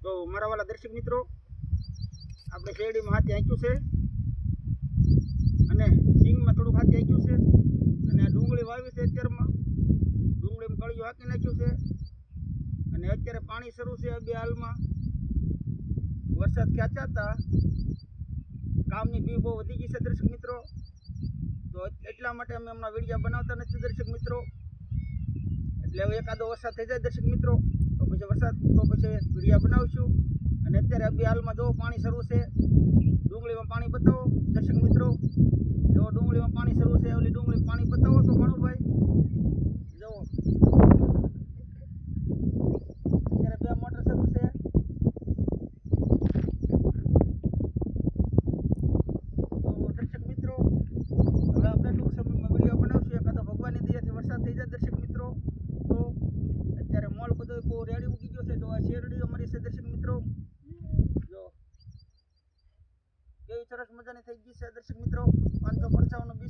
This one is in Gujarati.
તો મારા વાલા દર્શક મિત્રો, આપણે શેરડીમાં હાથી આંક્યું છે અને સિંગમાં થોડુંક હાથી આંક્યું છે અને આ ડુંગળી વાવી છે. અત્યારમાં ડુંગળીમાં કળિયું હાંકી નાખ્યું છે અને અત્યારે પાણી શરૂ છે. બે હાલમાં વરસાદ ખેંચાતા કામની ભીડ બહુ વધી ગઈ છે દર્શક મિત્રો. તો એટલા માટે અમે હમણાં વિડીયો બનાવતા નથી દર્શક મિત્રો. એટલે હવે એકાદો વરસાદ થઈ જાય દર્શક મિત્રો તો પછી વિડીયો બનાવશું. અને અત્યારે બે હાલમાં જો પાણી શરૂ છે. ડુંગળીમાં પાણી બતાવો દર્શક મિત્રો. જો ડુંગળીમાં પાણી શરૂ છે. ઓલી ડુંગળીમાં પાણી બતાવો તો ભાણુભાઈ. જો અત્યારે બે મોટર શરૂ છે. તો દર્શક મિત્રો, હવે આપણે ટૂંક સમયમાં વિડીયો બનાવશું. એકાદો ભગવાનની દયાથી વરસાદ થઈ જાય દર્શક મિત્રો. તો અત્યારે મોલ બધો બહુ રેડી ઉગી ગયો છે. તો આ શેરડી અમારી છે દર્શક મિત્રો. જો કેવી સરસ મજાની થઈ ગઈ છે દર્શક મિત્રો. 555